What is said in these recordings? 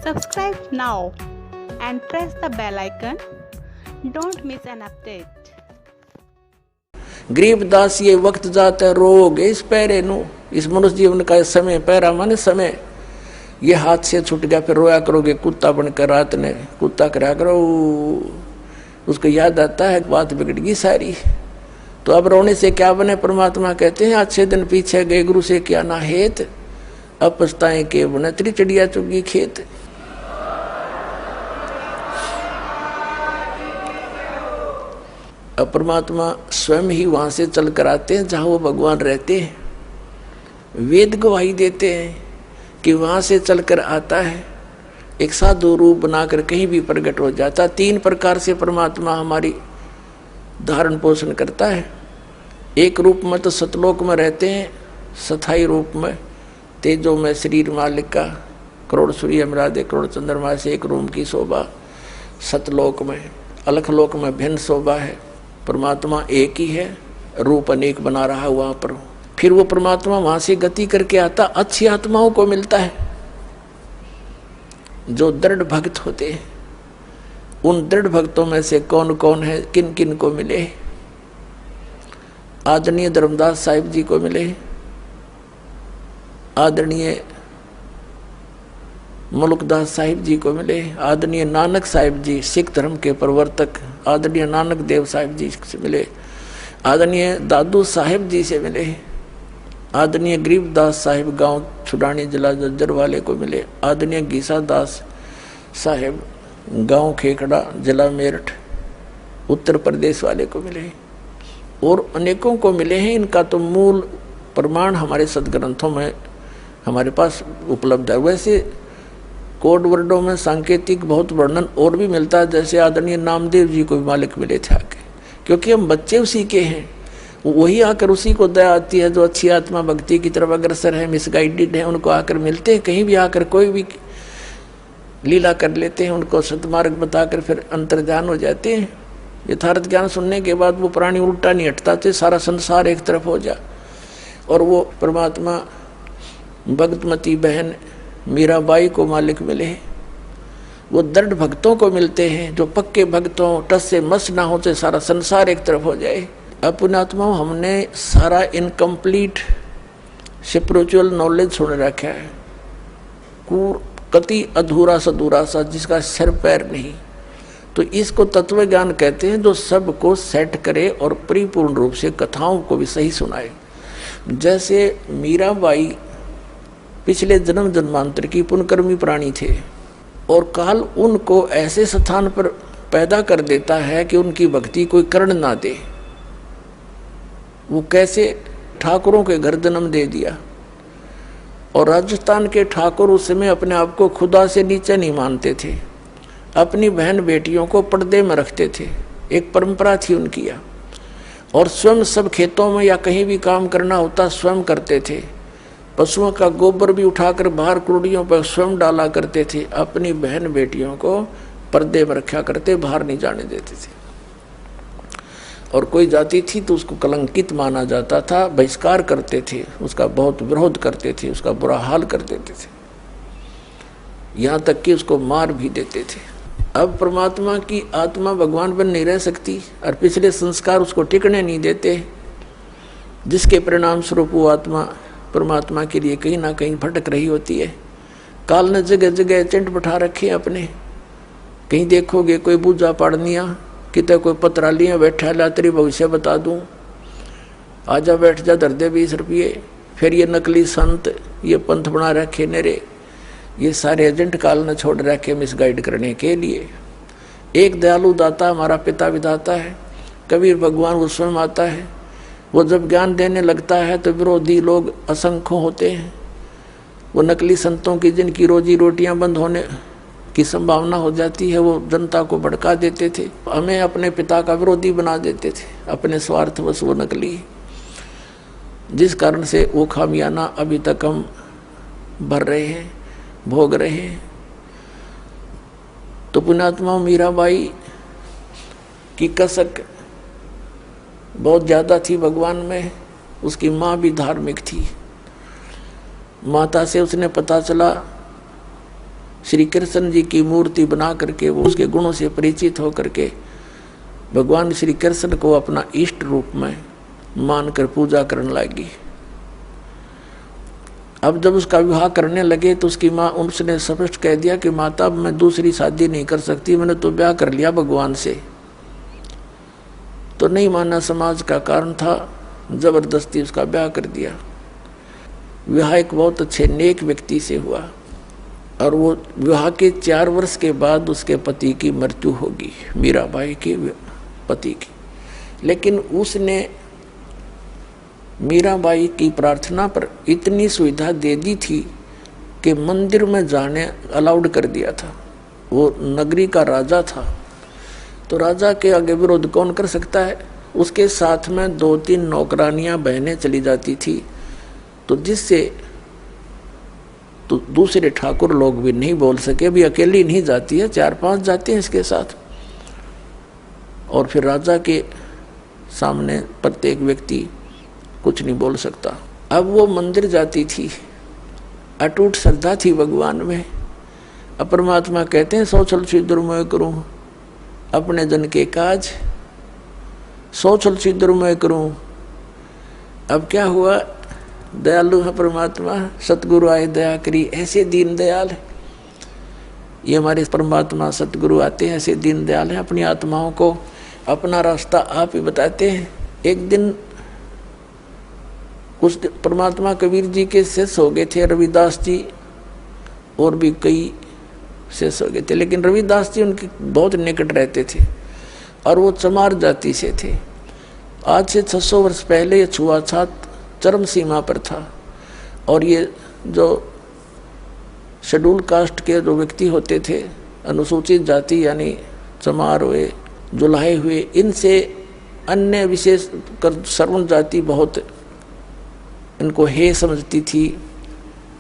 Subscribe now and press the bell icon. Don't miss an update. Garibdas ये वक्त जाता रोग इस पैरे नु, इस मनुष्य जीवन का समय पैरा माने समय, ये हाथ से छूट गया फिर रोया करोगे कुत्ता बनकर रात ने कुत्ता करा करो। उसको याद आता है बात बिगड़ गई सारी, तो अब रोने से क्या बने। परमात्मा कहते हैं अच्छे दिन पीछे गए गुरु से क्या ना हेत, अब पछताए के बने तेरी चिड़िया चुगी खेत। अब परमात्मा स्वयं ही वहां से चल कर आते हैं जहां वो भगवान रहते हैं। वेद गवाही देते हैं कि वहां से चलकर आता है, एक साधु रूप बनाकर कहीं भी प्रकट हो जाता। 3 प्रकार से परमात्मा हमारी धारण पोषण करता है। एक रूप में तो सतलोक में रहते हैं, स्थायी रूप में तेजो में शरीर मालिक का, करोड़ सूर्य मरादे करोड़ चंद्रमा से एक रूम की शोभा। सतलोक में, अलखलोक में भिन्न शोभा है। परमात्मा एक ही है, रूप अनेक बना रहा है वहां पर। फिर वो परमात्मा वहां से गति करके आता, अच्छी आत्माओं को मिलता है जो दृढ़ भक्त होते हैं। उन दृढ़ भक्तों में से कौन कौन है, किन किन को मिले। आदरणीय धर्मदास साहिब जी को मिले, आदरणीय मुल्कदास साहिब जी को मिले, आदरणीय नानक साहिब जी सिख धर्म के प्रवर्तक, आदरणीय नानक देव साहिब जी से मिले, आदरणीय दादू साहिब जी से मिले, आदरणीय गरीबदास साहिब गांव छुड़ानी जिला जज्जर वाले को मिले, आदरणीय गीसा दास साहिब गांव खेखड़ा जिला मेरठ उत्तर प्रदेश वाले को मिले, और अनेकों को मिले हैं। इनका तो मूल प्रमाण हमारे सदग्रंथों में हमारे पास उपलब्ध है। वैसे कोड वर्डों में सांकेतिक बहुत वर्णन और भी मिलता है, जैसे आदरणीय नामदेव जी को भी मालिक मिले थे आके, क्योंकि हम बच्चे उसी के हैं। वही आकर उसी को दया आती है जो अच्छी आत्मा भक्ति की तरफ अग्रसर है, मिसगाइडेड है, उनको आकर मिलते हैं। कहीं भी आकर कोई भी लीला कर लेते हैं, उनको सतमार्ग बताकर फिर अंतर्ध्यान हो जाते हैं। यथार्थ ज्ञान सुनने के बाद वो प्राणी उल्टा नहीं हटता थे, सारा संसार एक तरफ हो जा। और वो परमात्मा भगतमती बहन मीराबाई को मालिक मिले। वो दृढ़ भक्तों को मिलते हैं जो पक्के भक्तों टस से मस ना होते, सारा संसार एक तरफ हो जाए। अपनात्मा हमने सारा इनकम्प्लीट स्पिरिचुअल नॉलेज सुन रखा है, कति अधूरा सधूरा सा जिसका सिर पैर नहीं। तो इसको तत्व ज्ञान कहते हैं, जो सबको सेट करे और परिपूर्ण रूप से कथाओं को भी सही सुनाए। जैसे मीराबाई पिछले जन्म जन्मांतर की पुण्यकर्मी प्राणी थे, और काल उनको ऐसे स्थान पर पैदा कर देता है कि उनकी भक्ति कोई कर्ण ना दे। वो कैसे ठाकुरों के घर जन्म दे दिया, और राजस्थान के ठाकुर उस समय अपने आप को खुदा से नीचे नहीं मानते थे, अपनी बहन बेटियों को पर्दे में रखते थे, एक परंपरा थी उनकी। और स्वयं सब खेतों में या कहीं भी काम करना होता स्वयं करते थे। पशुओं का गोबर भी उठाकर बाहर कुड़ियों पर स्वयं डाला करते थे। अपनी बहन बेटियों को पर्दे में रखा करते, बाहर नहीं जाने देते थे। और कोई जाति थी तो उसको कलंकित माना जाता था, बहिष्कार करते थे, उसका बहुत विरोध करते थे, उसका बुरा हाल कर देते थे, यहाँ तक कि उसको मार भी देते थे। अब परमात्मा की आत्मा भगवान बन नहीं रह सकती, और पिछले संस्कार उसको टिकने नहीं देते, जिसके परिणाम स्वरूप वो आत्मा परमात्मा के लिए कहीं ना कहीं भटक रही होती है। काल ने जगह जगह एजेंट बैठा रखे हैं अपने। कहीं देखोगे कोई पूजा पाड़निया, कितने कोई पत्रालियाँ बैठा ला तेरी भविष्य बता दूँ, आजा बैठ जा धर दे 20 रुपये। फिर ये नकली संत, ये पंथ बना रखे नेरे, ये सारे एजेंट काल ने छोड़ रखे मिसगाइड करने के लिए। एक दयालु दाता हमारा पिता विधाता है, कबीर भगवान वो स्वयं आता है। वो जब ज्ञान देने लगता है तो विरोधी लोग असंख्य होते हैं। वो नकली संतों की जिनकी रोजी रोटियां बंद होने की संभावना हो जाती है, वो जनता को भड़का देते थे, हमें अपने पिता का विरोधी बना देते थे, अपने स्वार्थवश वो नकली, जिस कारण से वो खामियाना अभी तक हम भर रहे हैं, भोग रहे हैं। तो पुण्यात्मा मीराबाई की कसक बहुत ज़्यादा थी भगवान में। उसकी माँ भी धार्मिक थी। माता से उसने पता चला श्री कृष्ण जी की मूर्ति बना करके वो उसके गुणों से परिचित होकर के भगवान श्री कृष्ण को अपना इष्ट रूप में मानकर पूजा करने लगी। अब जब उसका विवाह करने लगे तो उसकी माँ उसने स्पष्ट कह दिया कि माता मैं दूसरी शादी नहीं कर सकती, मैंने तो ब्याह कर लिया भगवान से। तो नहीं माना, समाज का कारण था, जबरदस्ती उसका ब्याह कर दिया। विवाह एक बहुत अच्छे नेक व्यक्ति से हुआ और वो विवाह के 4 वर्ष के बाद उसके पति की मृत्यु होगी, मीराबाई के पति की। लेकिन उसने मीराबाई की प्रार्थना पर इतनी सुविधा दे दी थी कि मंदिर में जाने अलाउड कर दिया था। वो नगरी का राजा था, तो राजा के आगे विरोध कौन कर सकता है। उसके साथ में 2-3 नौकरानियां बहनें चली जाती थी, तो जिससे तो दूसरे ठाकुर लोग भी नहीं बोल सके, भी अकेली नहीं जाती है, 4-5 जाते हैं इसके साथ। और फिर राजा के सामने प्रत्येक व्यक्ति कुछ नहीं बोल सकता। अब वो मंदिर जाती थी, अटूट श्रद्धा थी भगवान में। अब परमात्मा कहते हैं सौ छल छिद्र मैं करूं अपने जन के काज, सौ छल छिद्र मैं करूं। अब क्या हुआ, दयालु है परमात्मा, सतगुरु आए दया करी, ऐसे दीन दयाल है ये हमारे परमात्मा। सतगुरु आते हैं ऐसे दीन दयाल हैं, अपनी आत्माओं को अपना रास्ता आप ही बताते हैं। एक दिन कुछ परमात्मा कबीर जी के शिष्य हो गए थे, रविदास जी और भी कई शिष्य हो गए थे, लेकिन रविदास जी उनके बहुत निकट रहते थे और वो चमार जाति से थे। आज से 600 वर्ष पहले ये छुआछूत चरम सीमा पर था और ये जो शेड्यूल कास्ट के जो व्यक्ति होते थे, अनुसूचित जाति यानी चमार हुए, जुलाहे हुए, इनसे अन्य विशेष कर सर्वण जाति बहुत इनको हे समझती थी,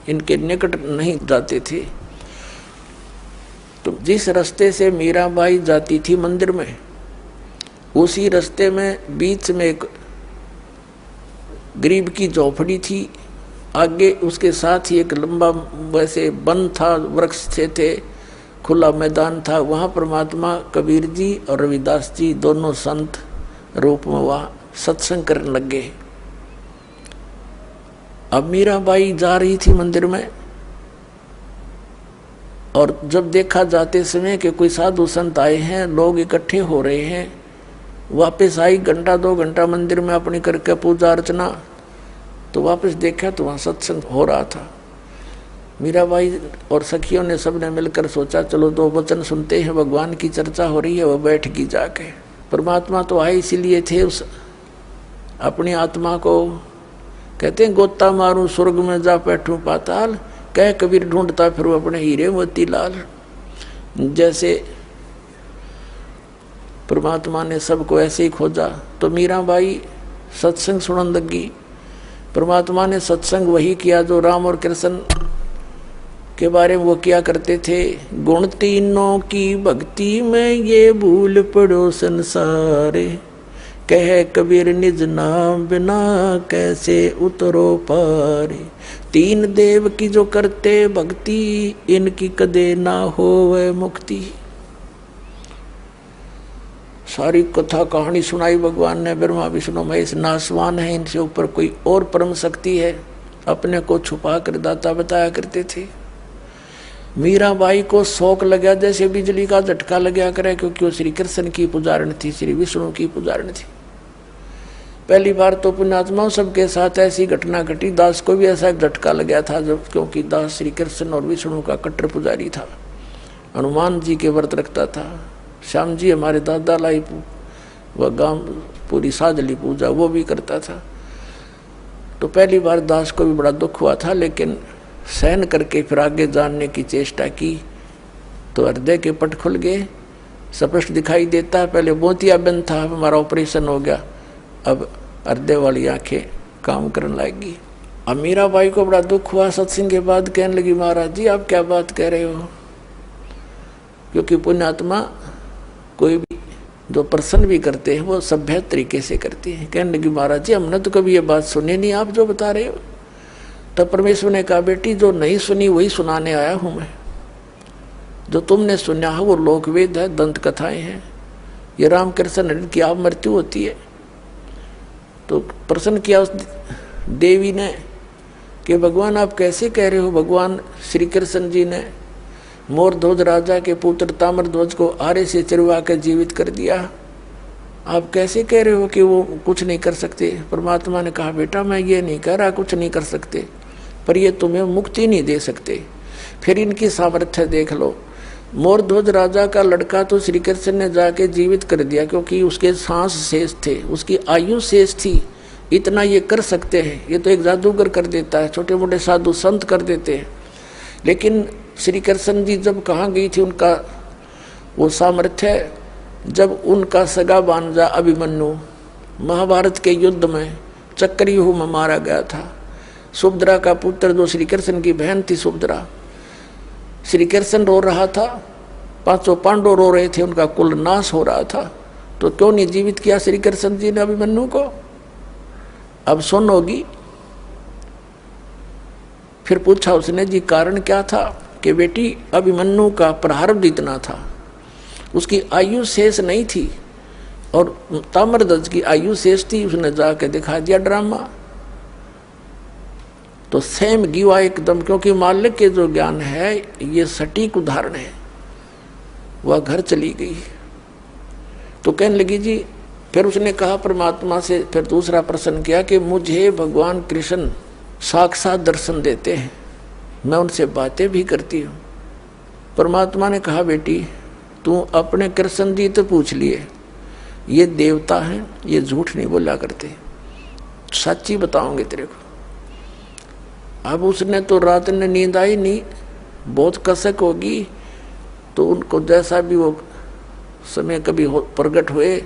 इनके निकट नहीं जाते थे। तो जिस रास्ते से मीराबाई जाती थी मंदिर में, उसी रास्ते में बीच में एक गरीब की झोपड़ी थी, आगे उसके साथ ही एक लंबा वैसे वन था, वृक्ष थे, खुला मैदान था। वहाँ परमात्मा कबीर जी और रविदास जी दोनों संत रूप में वहाँ सत्संग करने लग गए। अब मीराबाई जा रही थी मंदिर में और जब देखा जाते समय कि कोई साधु संत आए हैं, लोग इकट्ठे हो रहे हैं, वापस आई 1-2 घंटा मंदिर में अपनी करके पूजा अर्चना, तो वापस देखा तो वहाँ सत्संग हो रहा था। मीराबाई और सखियों ने सबने मिलकर सोचा चलो 2 वचन सुनते हैं, भगवान की चर्चा हो रही है। वो बैठ गई जाके। परमात्मा तो आए इसीलिए थे, उस अपनी आत्मा को कहते हैं गोता मारूं स्वर्ग में जा बैठूं पाताल, कह कबीर ढूंढता फिर वो अपने हीरे मोती लाल। जैसे परमात्मा ने सबको ऐसे ही खोजा, तो मीराबाई सत्संग सुनने लगी। परमात्मा ने सत्संग वही किया जो राम और कृष्ण के बारे में वो किया करते थे। गुण तीनों की भक्ति में ये भूल पड़ो संसारे, कह कबीर निज नाम बिना कैसे उतरो पारे। 3 देव की जो करते भक्ति, इनकी कदे ना होवे मुक्ति। सारी कथा कहानी सुनाई भगवान ने। ब्रह्मा विष्णु महेश नासवान है, इनसे ऊपर कोई और परम शक्ति है, अपने को छुपा कर दाता बताया करते थे। मीराबाई को शौक लगा जैसे बिजली का झटका लगा करे, क्योंकि वो श्री कृष्ण की पुजारण थी, श्री विष्णु की पुजारण थी। पहली बार तो पुण्यात्माओं सबके साथ ऐसी घटना घटी। दास को भी ऐसा झटका लगा था, जब क्योंकि दास श्री कृष्ण और विष्णु का कट्टर पुजारी था, हनुमान जी के व्रत रखता था। श्याम जी हमारे दादा लाई वह गांव पूरी साजली पूजा वो भी करता था। तो पहली बार दास को भी बड़ा दुख हुआ था, लेकिन सहन करके फिर आगे जानने की चेष्टा की तो हृदय के पट खुल गए, स्पष्ट दिखाई देता। पहले मोतियाबिंद था, हमारा ऑपरेशन हो गया, अब हृदय वाली आंखें काम करने लगी। अब मीराबाई को बड़ा दुख हुआ। सत्संग के बाद कहने लगी, महाराज जी आप क्या बात कह रहे हो, क्योंकि पुण्यात्मा कोई भी जो प्रसन्न भी करते हैं वो सभ्य तरीके से करते हैं। कहने लगी, महाराज जी हमने तो कभी ये बात सुनी नहीं, आप जो बता रहे हो। तब परमेश्वर ने कहा, बेटी जो नहीं सुनी वही सुनाने आया हूं मैं। जो तुमने सुना है वो लोकवेद है, दंत कथाएं हैं। ये रामकृष्ण की आप मृत्यु होती है। तो प्रश्न किया उस देवी ने कि भगवान आप कैसे कह रहे हो। भगवान श्री कृष्ण जी ने मोरध्वज राजा के पुत्र ताम्रध्वज को आरे से चिरवा कर जीवित कर दिया, आप कैसे कह रहे हो कि वो कुछ नहीं कर सकते। परमात्मा ने कहा बेटा मैं ये नहीं कह रहा कुछ नहीं कर सकते, पर ये तुम्हें मुक्ति नहीं दे सकते। फिर इनकी सामर्थ्य देख लो। मोरध्वज राजा का लड़का तो श्री कृष्ण ने जाके जीवित कर दिया, क्योंकि उसके सांस शेष थे, उसकी आयु शेष थी। इतना ये कर सकते हैं, ये तो एक जादूगर कर देता है, छोटे मोटे साधु संत कर देते हैं। लेकिन श्री कृष्ण जी जब कहाँ गई थी उनका वो सामर्थ्य, जब उनका सगा भांजा अभिमन्यु महाभारत के युद्ध में चक्रव्यूह में मारा गया था। सुभद्रा का पुत्र जो श्री कृष्ण की बहन थी सुभद्रा, श्री कृष्ण रो रहा था, 500 पांडव रो रहे थे, उनका कुल नाश हो रहा था, तो क्यों नहीं जीवित किया श्री कृष्ण जी ने अभिमन्यु को। अब सुन होगी। फिर पूछा उसने जी कारण क्या था, कि बेटी अभिमन्यु का प्रारब्ध इतना था, उसकी आयु शेष नहीं थी और ताम्रध्वज की आयु शेष थी। उसने जाके दिखा दिया ड्रामा। तो सेम गिवा एकदम, क्योंकि मालिक के जो ज्ञान है ये सटीक उदाहरण है। वह घर चली गई तो कहने लगी जी, फिर उसने कहा परमात्मा से, फिर दूसरा प्रश्न किया कि मुझे भगवान कृष्ण साक्षात दर्शन देते हैं, मैं उनसे बातें भी करती हूँ। परमात्मा ने कहा बेटी तू अपने कृष्ण जी तो पूछ लिए, ये देवता हैं, ये झूठ नहीं बोला करते, सच्ची बताओगे तेरे को। अब उसने तो रात में नींद आई नहीं, बहुत कसक होगी, तो उनको जैसा भी वो समय कभी प्रकट हुए,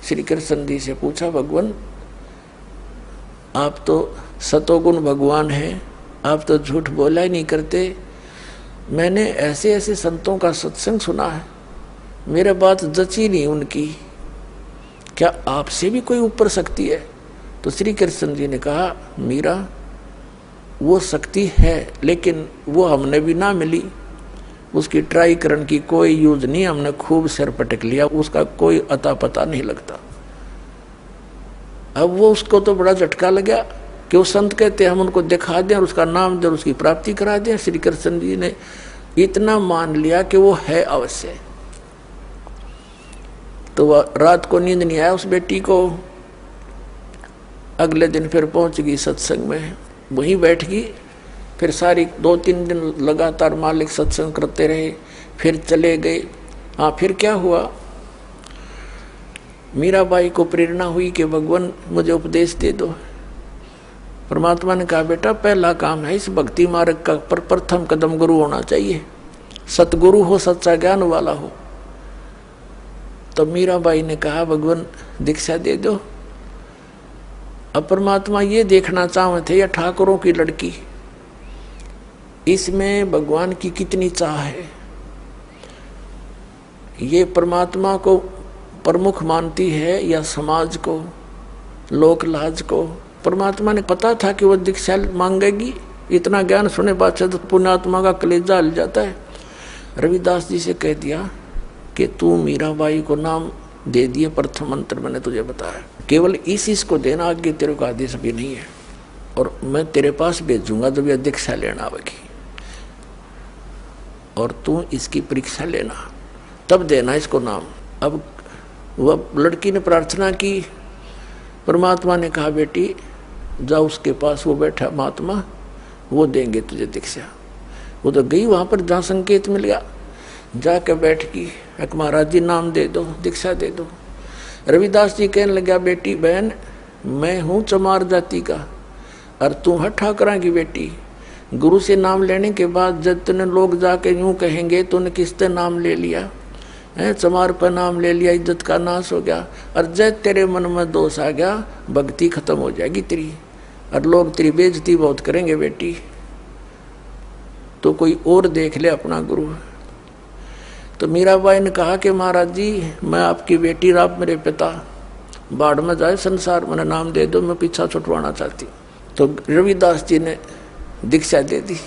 श्री कृष्ण जी से पूछा भगवान आप तो सतोगुण भगवान हैं, आप तो झूठ बोला ही नहीं करते। मैंने ऐसे ऐसे संतों का सत्संग सुना है, मेरे बात जची नहीं उनकी, क्या आपसे भी कोई ऊपर शक्ति है। तो श्री कृष्ण जी ने कहा मीरा वो शक्ति है, लेकिन वो हमने भी ना मिली, उसकी ट्राई करने की कोई यूज नहीं, हमने खूब सिर पटक लिया, उसका कोई अता पता नहीं लगता। अब वो उसको तो बड़ा झटका लगा कि वो संत कहते हैं हम उनको दिखा दें और उसका नाम दें, उसकी प्राप्ति करा दें। श्री कृष्ण जी ने इतना मान लिया कि वो है अवश्य। तो वह रात को नींद नहीं आया उस बेटी को। अगले दिन फिर पहुंच गई सत्संग में, वहीं बैठ गई। फिर सारी 2-3 दिन लगातार मालिक सत्संग करते रहे, फिर चले गए। हाँ फिर क्या हुआ, मीराबाई को प्रेरणा हुई कि भगवान मुझे उपदेश दे दो। परमात्मा ने कहा बेटा पहला काम है इस भक्ति मार्ग का प्रथम कदम गुरु होना चाहिए, सतगुरु हो, सच्चा ज्ञान वाला हो। तो मीराबाई ने कहा भगवान दीक्षा दे दो। अब परमात्मा ये देखना चाहते थे, या ठाकुरों की लड़की, इसमें भगवान की कितनी चाह है। ये परमात्मा को प्रमुख मानती है या समाज को, लोक लाज को। परमात्मा ने पता था कि वो दीक्षा मांगेगी, इतना ज्ञान सुने बाद तो पुण्यात्मा का कलेजा हल जाता है। रविदास जी से कह दिया कि तू मीराबाई को नाम दे दिए, प्रथम मंत्र मैंने तुझे बताया, केवल इस को देना, आगे तेरे को आदेश भी नहीं है, और मैं तेरे पास भेजूंगा जब यह दीक्षा लेना आवेगी, और तू इसकी परीक्षा लेना, तब देना इसको नाम। अब वह लड़की ने प्रार्थना की, परमात्मा ने कहा बेटी जा उसके पास, वो बैठा महात्मा, वो देंगे तुझे दीक्षा। वो तो गई वहाँ पर जहाँ संकेत मिल गया, जाके बैठ गई, एक महाराज जी नाम दे दो, दीक्षा दे दो। रविदास जी कहने लगा बेटी बहन मैं हूँ चमार जाति का और तू है ठाकरा की बेटी। गुरु से नाम लेने के बाद जब तूने लोग जाके यूँ कहेंगे तूने किससे नाम ले लिया है, चमार पर नाम ले लिया, इज्जत का नाश हो गया। और जब तेरे मन में दोष आ गया भक्ति खत्म हो जाएगी तेरी, और लोग तेरी बेइज्जती बहुत करेंगे बेटी, तो कोई और देख ले अपना गुरु। तो मीराबाई ने कहा कि महाराज जी मैं आपकी बेटी, आप मेरे पिता, बाढ़ में जाए संसार, मैंने नाम दे दो, मैं पीछा छुटवाना चाहती हूँ। तो रविदास जी ने दीक्षा दे दी।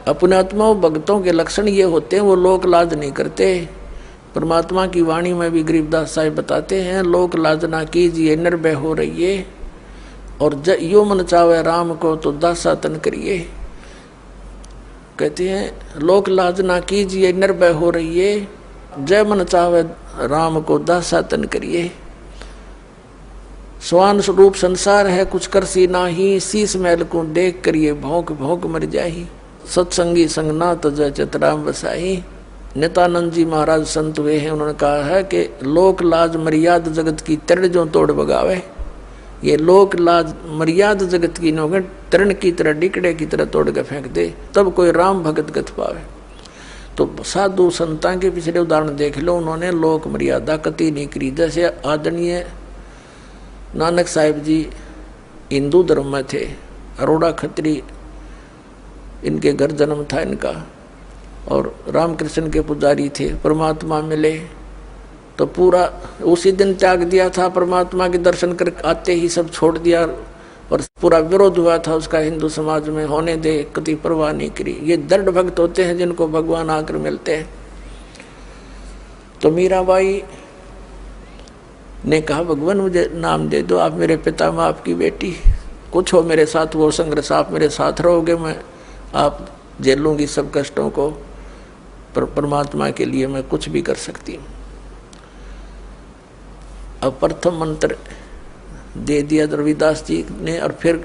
अपने आत्माओं भक्तों के लक्षण ये होते हैं, वो लोक लाज नहीं करते। परमात्मा की वाणी में भी गरीबदास साहिब बताते हैं, लोक लाज ना कीजिए निर्भय हो रहिए, और यो मन चावे राम को तो दासा तन करिए। कहते हैं लोक लाज ना कीजिए निर्भय हो रहिए, जय मन चावे राम को दासा तन करिए। स्वान स्वरूप संसार है कुछ कर सी नाही, शीस महल को देख करिए भौंक भौंक मर जाही। सत्संगी संग ना तजय चितराम बसाही। नित्यानंद जी महाराज संत वे हैं, उन्होंने कहा है कि लोक लाज मर्याद जगत की तरण जो तोड़ बगावे। ये लोक लाज मर्याद जगत की नौगे तरण की तरह डिकड़े की तरह तोड़ के फेंक दे, तब कोई राम भगत गत पावे। तो साधु संतां के पिछले उदाहरण देख लो, उन्होंने लोक मर्यादा कति नहीं करी। जैसे आदरणीय नानक साहिब जी हिंदू धर्म में थे, अरोड़ा खत्री इनके घर जन्म था इनका, और रामकृष्ण के पुजारी थे। परमात्मा मिले तो पूरा उसी दिन त्याग दिया था, परमात्मा के दर्शन कर आते ही सब छोड़ दिया, और पूरा विरोध हुआ था उसका हिंदू समाज में, होने दे, कति परवाह नहीं करी। ये दृढ़ भक्त होते हैं जिनको भगवान आकर मिलते हैं। तो मीराबाई ने कहा भगवान मुझे नाम दे दो, आप मेरे पिता मैं आपकी बेटी, कुछ हो मेरे साथ वो संघर्ष, आप मेरे साथ रहोगे, मैं आप झेल लूंगी सब कष्टों को, पर परमात्मा के लिए मैं कुछ भी कर सकती हूँ। अब प्रथम मंत्र दे दिया रविदास जी ने, और फिर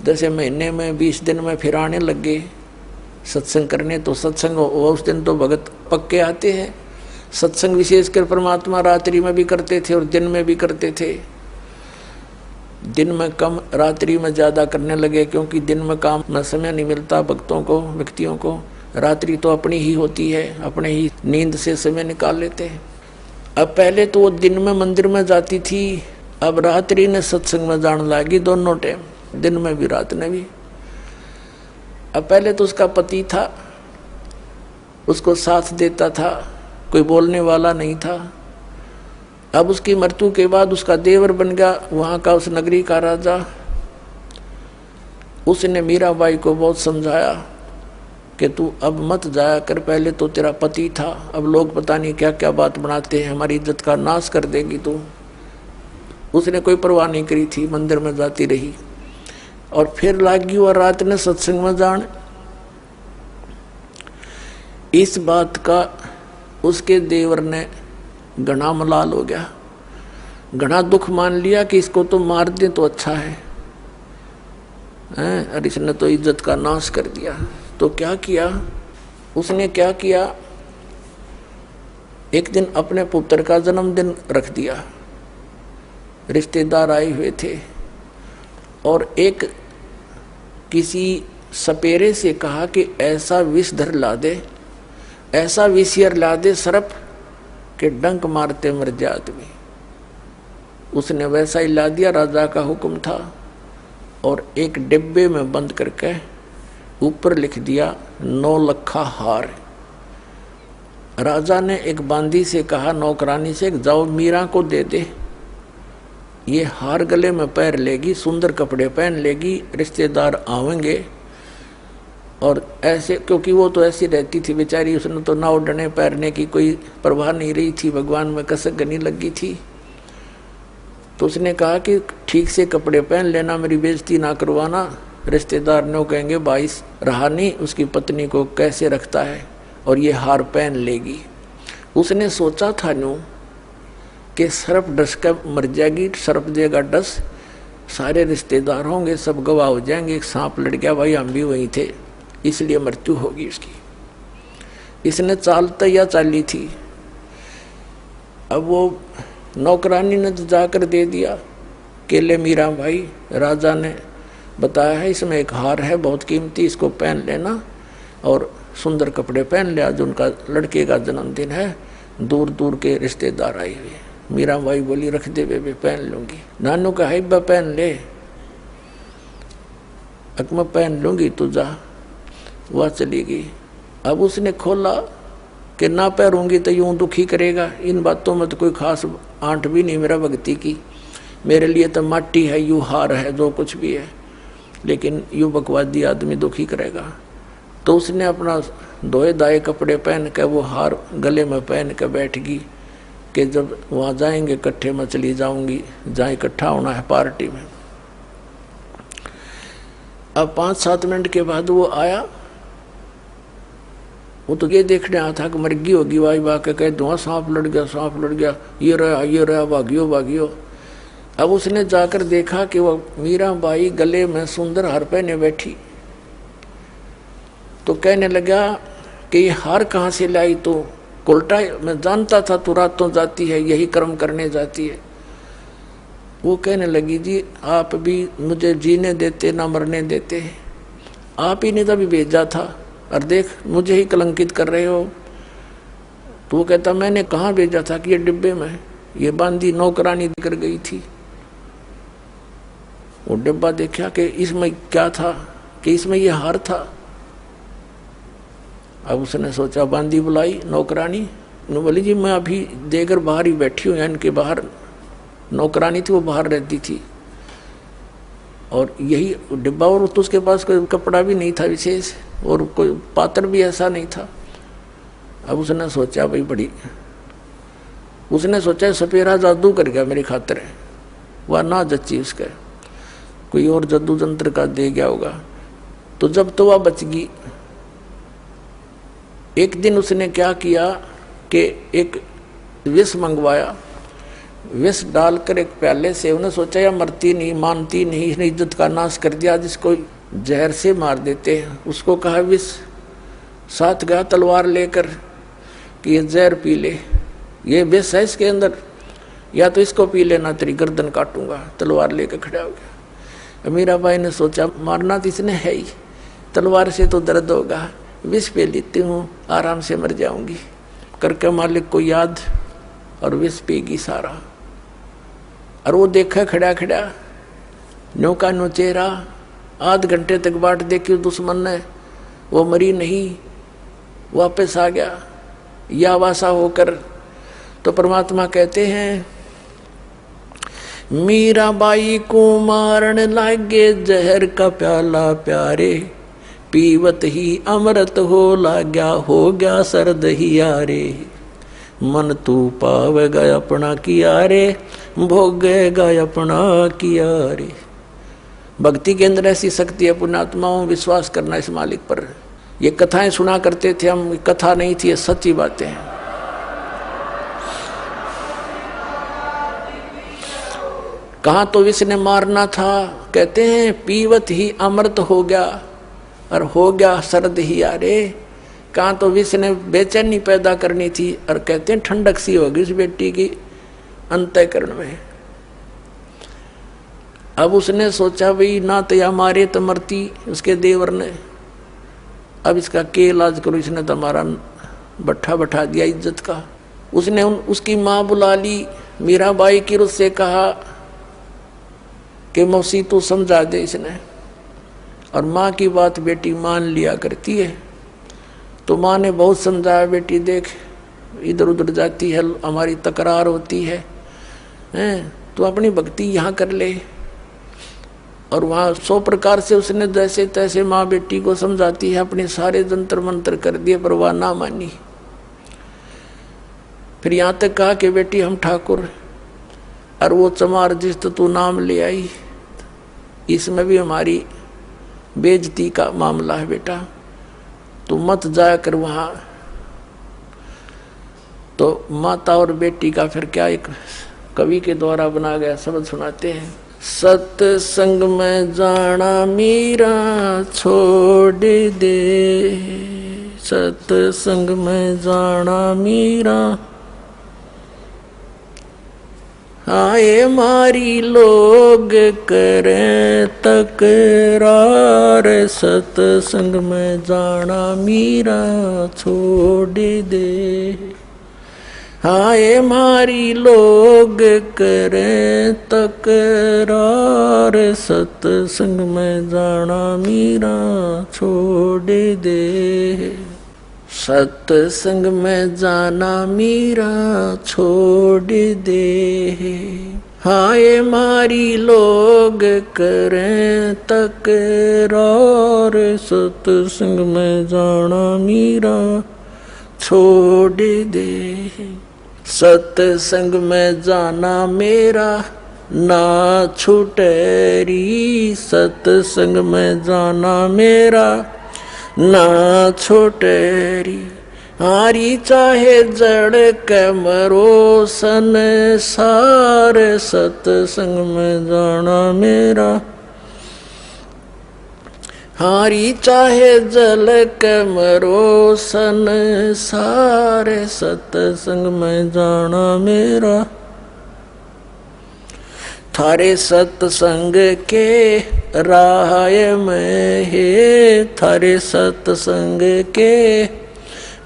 10 महीने में 20 दिन में फिर आने लगे सत्संग करने। तो सत्संग उस दिन तो भगत पक्के आते हैं। सत्संग विशेषकर परमात्मा रात्रि में भी करते थे और दिन में भी करते थे। दिन में कम, रात्रि में ज़्यादा करने लगे, क्योंकि दिन में काम में समय नहीं मिलता भक्तों को, व्यक्तियों को। रात्रि तो अपनी ही होती है, अपने ही नींद से समय निकाल लेते हैं। अब पहले तो वो दिन में मंदिर में जाती थी, अब रात्रि ने सत्संग में जाने लगी, दोनों टाइम, दिन में भी रात में भी। अब पहले तो उसका पति था, उसको साथ देता था, कोई बोलने वाला नहीं था। अब उसकी मृत्यु के बाद उसका देवर बन गया वहाँ का उस नगरी का राजा। उसने मीराबाई को बहुत समझाया कि तू अब मत जाया कर, पहले तो तेरा पति था, अब लोग पता नहीं क्या क्या बात बनाते हैं, हमारी इज्जत का नाश कर देगी तू। उसने कोई परवाह नहीं करी थी, मंदिर में जाती रही। और फिर लागी और रात ने सत्संग में जान। इस बात का उसके देवर ने घना मलाल हो गया, घना दुख मान लिया कि इसको तो मार दे तो अच्छा है, और इसने तो इज्जत का नाश कर दिया। तो क्या किया उसने, क्या किया, एक दिन अपने पुत्र का जन्मदिन रख दिया, रिश्तेदार आए हुए थे, और एक किसी सपेरे से कहा कि ऐसा विषधर ला दे, ऐसा विषयर ला दे सर्प के डंक मारते मर जाए आदमी। उसने वैसा ही ला दिया, राजा का हुक्म था, और एक डिब्बे में बंद करके ऊपर लिख दिया 9 लखा हार। राजा ने एक बांदी से कहा, नौकरानी से, जाओ मीरा को दे दे, ये हार गले में पैर लेगी, सुंदर कपड़े पहन लेगी, रिश्तेदार आवेंगे। और ऐसे, क्योंकि वो तो ऐसी रहती थी बेचारी, उसने तो नाव डने पैरने की कोई परवाह नहीं रही थी, भगवान में कसक गनी लगी थी। तो उसने कहा कि ठीक से कपड़े पहन लेना, मेरी बेइज्जती ना करवाना, रिश्तेदार ने कहेंगे भाई रहानी उसकी पत्नी को कैसे रखता है, और ये हार पहन लेगी। उसने सोचा था न्यू कि सर्प डस कर मर जाएगी, सर्प देगा डस, सारे रिश्तेदार होंगे, सब गवाह हो जाएंगे, एक सांप लड़ गया, भाई हम भी वहीं थे, इसलिए मृत्यु होगी उसकी। इसने चालता या चाली थी। अब वो नौकरानी ने जाकर दे दिया केले, मीरा भाई राजा ने बताया है इसमें एक हार है बहुत कीमती, इसको पहन लेना, और सुंदर कपड़े पहन ले, आज उनका लड़के का जन्मदिन है, दूर दूर के रिश्तेदार आए हुए। मीरा भाई बोली रख दे बेबे, पहन लूंगी। नानू का है पहन ले, अकमा पहन लूंगी, तू जा। वह चली गई। अब उसने खोला कि ना पहरूंगी तो यूं दुखी करेगा, इन बातों में तो कोई खास आंट भी नहीं मेरा भक्ति की, मेरे लिए तो माटी है, यूं हार है, जो कुछ भी है, लेकिन यूं बकवादी आदमी दुखी करेगा। तो उसने अपना धोए दाए कपड़े पहन के वो हार गले में पहन के बैठ गई कि जब वहाँ जाएंगे इकट्ठे में चली जाऊंगी, जहाँ इकट्ठा होना है पार्टी में। अब 5-7 मिनट के बाद वो आया। वो तो ये देखने आया था कि मर्गी होगी, वाई वाह के कह दो सांप लड़ गया, सांप लड़ गया, ये रहा भागियो भागियो। अब उसने जाकर देखा कि वो मीराबाई गले में सुंदर हार पहने बैठी। तो कहने लगा कि ये हार कहाँ से लाई? तो उल्टा मैं जानता था तू रातों जाती है, यही कर्म करने जाती है। वो कहने लगी जी आप भी मुझे जीने देते ना मरने देते, आप ही ने तभी भेजा था और देख मुझे ही कलंकित कर रहे हो। तो वो कहता मैंने कहाँ भेजा था कि ये डिब्बे में ये बांधी नौकरानी कर गई थी। वो डिब्बा देखा कि इसमें क्या था, कि इसमें ये हार था। अब उसने सोचा बांदी बुलाई नौकरानी, बोली जी मैं अभी देकर बाहर ही बैठी हूँ, इनके बाहर नौकरानी थी वो बाहर रहती थी और यही डिब्बा, और तो उसके पास कोई कपड़ा भी नहीं था विशेष और कोई पात्र भी ऐसा नहीं था। अब उसने सोचा भाई बड़ी, उसने सोचा सपेरा जादू कर गया मेरी खातिर, वह ना जच्ची उसका, कोई और जादू जंत्र का दे गया होगा। तो जब तो वह बच गई। एक दिन उसने क्या किया कि एक विष मंगवाया, विष डालकर एक प्याले से, उन्हें सोचा या मरती नहीं मानती नहीं, इसने इज्जत का नाश कर दिया, जिसको जहर से मार देते हैं। उसको कहा विष, साथ गया तलवार लेकर कि ये जहर पी ले, ये विष है इसके अंदर, या तो इसको पी लेना तेरी गर्दन काटूंगा। तलवार लेकर खड़ा हो गया। मीराबाई ने सोचा मारना तो इसने है ही, तलवार से तो दर्द होगा, विष पे लेती हूँ आराम से मर जाऊंगी। करके मालिक को याद और विष पीगी सारा। और वो देखा खड़ा खड़ा न्यो का नो चेहरा, आध घंटे तक बाट देखी दुश्मन ने, वो मरी नहीं, वापस आ गया या वासा होकर। तो परमात्मा कहते हैं मीराबाई को मारन लागे जहर का प्याला प्यारे, पीवत ही अमृत हो लाग्या, हो गया सर्द ही यारे। मन तू पावेगा अपना किया रे, भोगेगा अपना किया रे। भक्ति के अंदर ऐसी शक्ति है पुण्यात्माओं, विश्वास करना इस मालिक पर। ये कथाएं सुना करते थे हम, कथा नहीं थी, ये सच्ची बातें हैं। कहाँ तो विष ने मारना था, कहते हैं पीवत ही अमृत हो गया और हो गया सर्द ही यारे। कहाँ तो विष ने बेचैनी पैदा करनी थी और कहते हैं ठंडक सी होगी उस बेटी की अंतःकरण में। अब उसने सोचा भाई ना तो या मारे तो मरती उसके देवर ने, अब इसका के इलाज करो। इसने तो हमारा बट्ठा बैठा दिया इज्जत का। उसने उसकी माँ बुला ली, मीराबाई की उससे कहा कि मौसी तू समझा दे इसने। और माँ की बात बेटी मान लिया करती है। तो माँ ने बहुत समझाया, बेटी देख इधर उधर जाती है, हमारी तकरार होती है, तो अपनी भक्ति यहाँ कर ले। और वहाँ 100 प्रकार से उसने जैसे तैसे माँ बेटी को समझाती है, अपने सारे जंतर मंत्र कर दिए पर वह ना मानी। फिर यहाँ तक कहा कि बेटी हम ठाकुर, और वो चमार जिस तो तू नाम ले आई, इसमें भी हमारी बेइज्जती का मामला है बेटा, तू मत जाया कर वहाँ। तो माता और बेटी का फिर क्या एक कवि के द्वारा बना गया शब्द सुनाते हैं। सत्संग में जाना मीरा छोड़ दे, सत्संग में जाना मीरा, आए मारी लोग करें तकरार, सत्संग में जाना मीरा छोड़ दे। आए मारी लोग करें तकरार, सत्संग में जाना मीरा छोड़ दे। सत्संग में जाना मीरा छोड़ दे, हाय मारी लोग करें तकरार, सत्संग में जाना मीरा छोड़ दे। सत्संग में जाना मेरा ना छूटेरी, सत्संग में जाना मेरा ना छूटेरी। हारी चाहे जड़ के मरो संसार, सत्संग में जाना मेरा। हारी चाहे जल के मरो संसार, सत्संग में जाना मेरा। थारे सत्संग के राह में है, थारे सत्संग के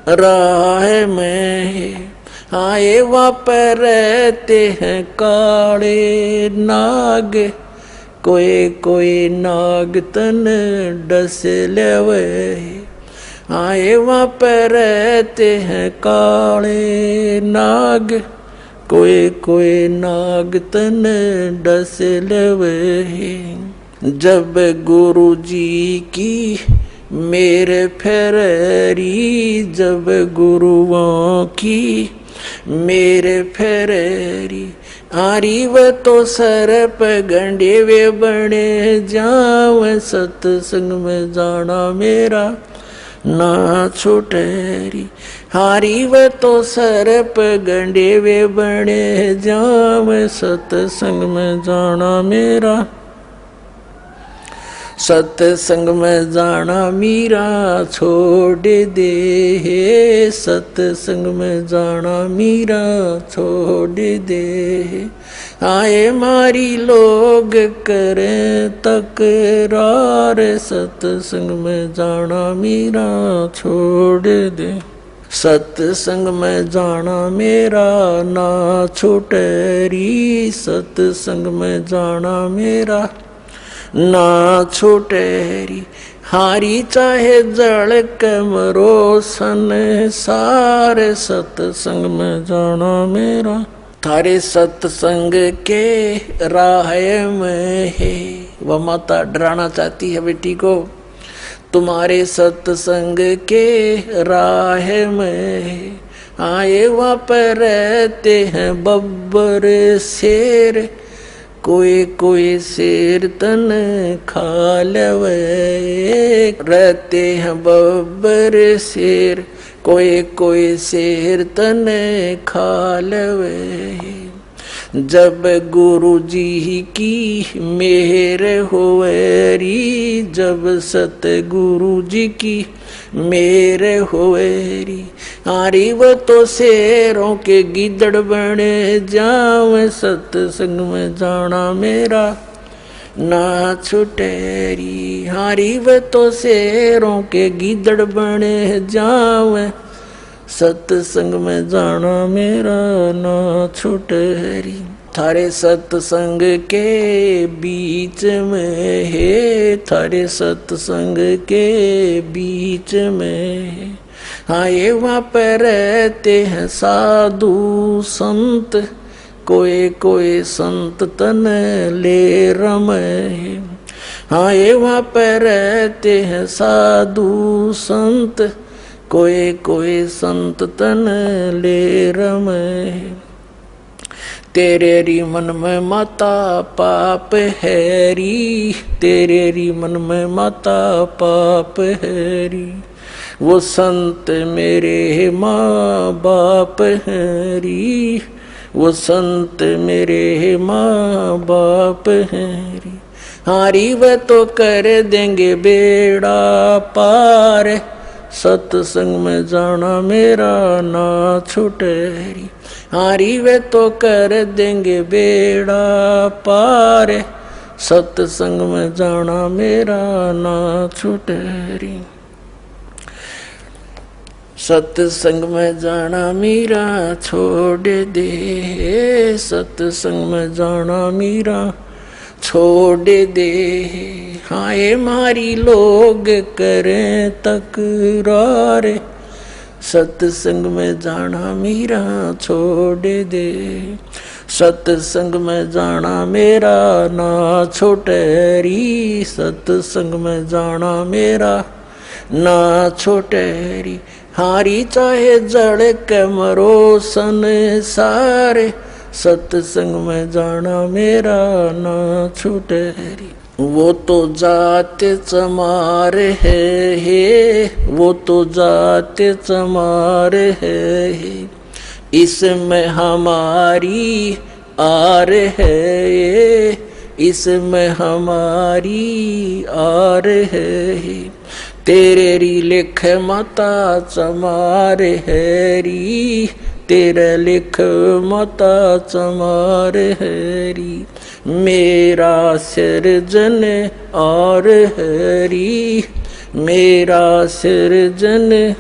राह में है। आए वहाँ पर रहते हैं काले नाग, कोई कोई नाग तन डस लेवे। आए वहाँ पर रहते हैं काले नाग, कोई कोई नाग तन डस लेवे। जब गुरु जी की मेरे फेरी, जब गुरुओं की मेरे फेरी। आरी व तो सर पे गंडे वे बने जाव, सत्संग में जाना मेरा ना छूटेरी। हारी व तो सर पे गंडे वे बने जाव, सत्संग में जाना मेरा। सत्संग में जाना मीरा छोड़ दे, सत्संग में जाना मीरा छोड़ दे। आए मारी लोग करें तकरार, सत्संग में जाना मीरा छोड़ दे। सत्संग में जाना मेरा ना छूटेरी, सत्संग में जाना मेरा ना छूटेरी। हारी चाहे जड़ के मरो संसार, सत्संग में जाना मेरा। थारे सत्संग के राह में है। वह माता डराना चाहती है बेटी को, तुम्हारे सत्संग के राह में है। आए वहाँ पर रहते हैं बब्बर शेर, कोई कोई शेर तन खा लेवे। रहते हैं बब्बर शेर, कोई कोई शेर तन खा लेवे। जब गुरु जी की मेहर होवेरी, जब सतगुरु जी की मेहर होवेरी। आरी वो तो शेरों के गिदड़ बने जाव, सत्संग में जाना मेरा ना छुटेरी। हारी व तो शेरों के गिदड़ बने जाव, सत्संग में जाना मेरा ना छुटेरी। थारे सत्संग के बीच में है, थारे सत्संग के बीच में है। आए वहाँ पर रहते हैं साधु संत, कोई कोई संत तन ले रमे। आए वहाँ पर रहते हैं साधु संत, कोई कोई संत तन ले रमे। तेरे री मन में माता पाप हैरी, तेरे री मन में माता पाप हैरी। वो संत मेरे माँ बाप हैरी, वो संत मेरे माँ बाप हैरी। हारी व तो कर देंगे बेड़ा पार, सत्संग में जाना मेरा ना छुटेरी। हारी वे तो कर देंगे बेड़ा पार, सत्संग में जाना मेरा ना छुटेरी। सत्संग में जाना मेरा छोड़ दे, सत्संग में जाना मेरा छोड़ दे। हाय मारी लोग करें तकरार, सत्संग में जाना मेरा छोड़ दे। सत्संग में जाना मेरा ना छोटे री, सत्संग में जाना मेरा ना छोटे री। हारी चाहे जड़ के मरो संसारे, सत्संग में जाना मेरा ना छूटे री। वो तो जाते चमारे है, वो तो जाते चमारे है, इसमें हमारी आर है, इसमें हमारी आर है। तेरे री लिख माता चमार है री, तेरे लिख माता चमार है री। मेरा सिरजन और हरी, मेरा सिरजन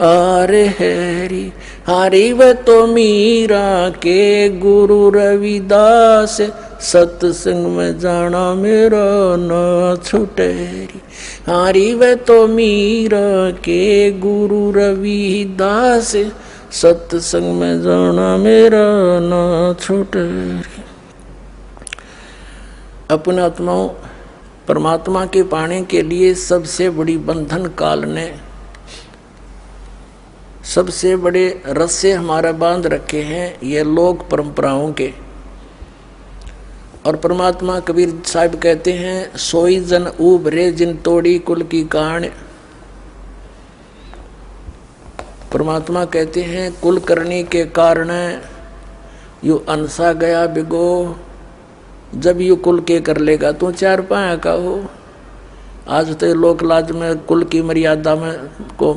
और हरी। हरी व तो मीरा के गुरु रविदास, सत्संग में जाना मेरा ना छूटे री। हरी व तो मीरा के गुरु रविदास, सत्संग में जाना मेरा ना छूटे री। अपने आत्माओं, परमात्मा के पाने के लिए सबसे बड़ी बंधन काल ने सबसे बड़े रस्से हमारा बांध रखे हैं, ये लोक परंपराओं के। और परमात्मा कबीर साहब कहते हैं, सोई जन उभरे जिन तोड़ी कुल की कान। परमात्मा कहते हैं, कुल करने के कारण यू अनसा गया बिगो। जब यू कुल के कर लेगा तो चार पाया का हो। आज तो लोक लाज में कुल की मर्यादा में को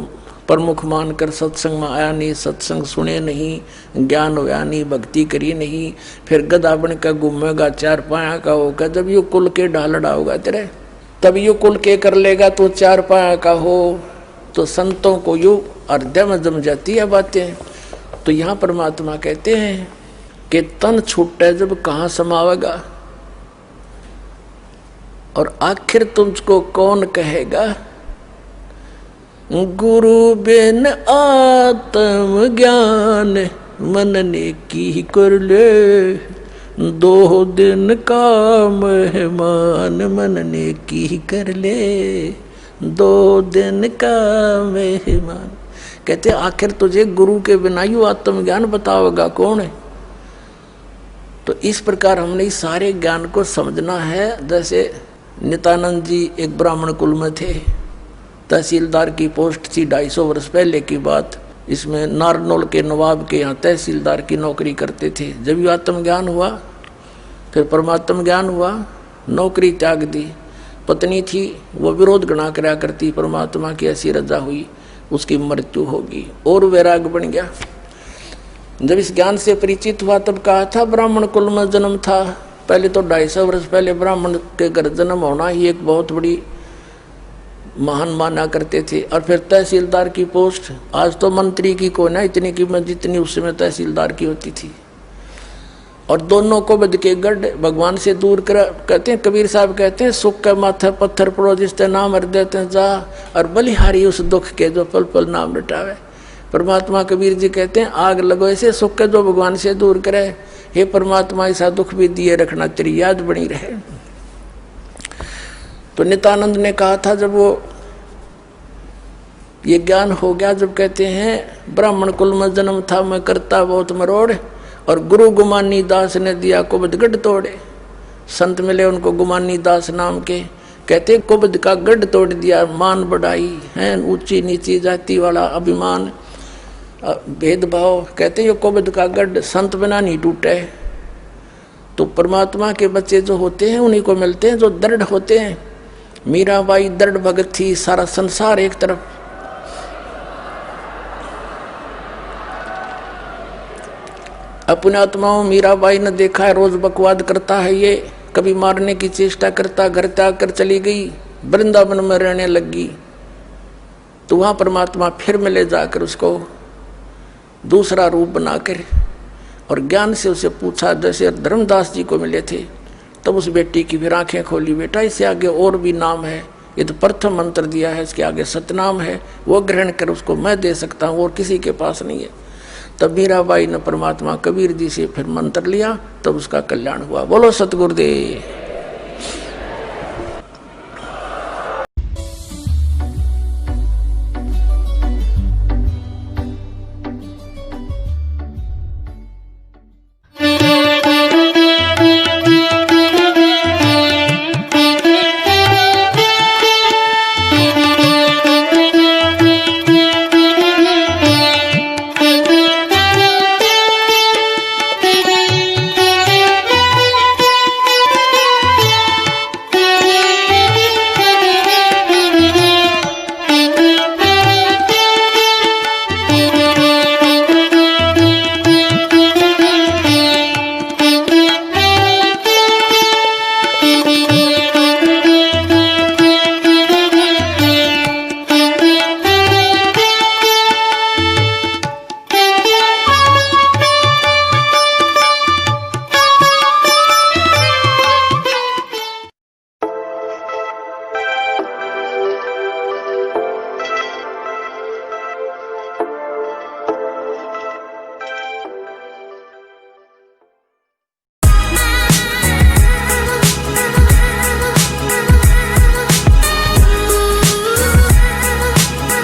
प्रमुख मानकर सत्संग में आया नहीं, सत्संग सुने नहीं, ज्ञान होया नहीं, भक्ति करी नहीं, फिर गधा बन कर घूमेगा, चार पाया का होगा। जब यू कुल के ढालड़ा होगा तेरे, तब यू कुल के कर लेगा तो चार पाया का हो। तो संतों को यू हृदय में जम जाती है बातें। तो यहाँ परमात्मा कहते हैं कि तन छूटे जब कहाँ समावेगा, और आखिर तुझको कौन कहेगा। गुरु बिन आत्म ज्ञान मन ने की कर ले, दो दिन का मेहमान मन ने की कर ले, दो दिन का मेहमान। कहते आखिर तुझे गुरु के बिना यू आत्मज्ञान बताओगा कौन है। तो इस प्रकार हमने इस सारे ज्ञान को समझना है। जैसे नित्यानंद जी एक ब्राह्मण कुल में थे, तहसीलदार की पोस्ट थी, 250 वर्ष पहले की बात। इसमें नारनौल के नवाब के यहाँ तहसीलदार की नौकरी करते थे। जब ये आत्मज्ञान हुआ, फिर परमात्म ज्ञान हुआ, नौकरी त्याग दी। पत्नी थी, वो विरोध गणा करा करती, परमात्मा की ऐसी रजा हुई, उसकी मृत्यु होगी, और वैराग बन गया। जब इस ज्ञान से परिचित हुआ तब कहा था ब्राह्मण कुल में जन्म था। पहले तो 250 वर्ष पहले ब्राह्मण के घर जन्म होना ही एक बहुत बड़ी महान माना करते थे। और फिर तहसीलदार की पोस्ट, आज तो मंत्री की को ना इतनी कीमत जितनी उस समय तहसीलदार की होती थी। और दोनों को बद के गढ़ भगवान से दूर कर, कहते हैं कबीर साहब कहते हैं, सुख के माथे पत्थर पड़ो जिसते नाम हर देते जा, और बलिहारी उस दुख के जो पल पल नाम रटावे। परमात्मा कबीर जी कहते हैं, आग लगो ऐसे सुख के जो भगवान से दूर करे। हे परमात्मा ऐसा दुख भी दिए रखना, तेरी याद बनी रहे। तो नित्यानंद ने कहा था जब वो ये ज्ञान हो गया, जब कहते हैं ब्राह्मण कुल में जन्म था मैं करता बहुत मरोड़, और गुरु गुमानी दास ने दिया कुबद गढ़ तोड़े। संत मिले उनको गुमानी दास नाम के, कहते कुबद का गढ़ तोड़ दिया। मान बढ़ाई है, ऊंची नीची जाति वाला अभिमान भेदभाव, कहते ये कुबद का गढ़ संत बिना नहीं टूटे। तो परमात्मा के बच्चे जो होते हैं उन्हीं को मिलते हैं जो दृढ़ होते हैं। मीराबाई दृढ़ भगत थी, सारा संसार एक तरफ। अपने आत्माओं मीराबाई ने देखा है, रोज बकवाद करता है ये, कभी मारने की चेष्टा करता, घर त्याग कर चली गई, वृंदावन में रहने लगी। तो वहां परमात्मा फिर मिले जाकर उसको दूसरा रूप बनाकर, और ज्ञान से उसे पूछा, जैसे धर्मदास जी को मिले थे। तब उस बेटी की फिर आंखें खोली, बेटा इससे आगे और भी नाम है, ये तो प्रथम मंत्र दिया है, इसके आगे सतनाम है, वो ग्रहण कर, उसको मैं दे सकता हूँ और किसी के पास नहीं है। तब मीराबाई ने परमात्मा कबीर जी से फिर मंत्र लिया, तब उसका कल्याण हुआ। बोलो सतगुरुदेव।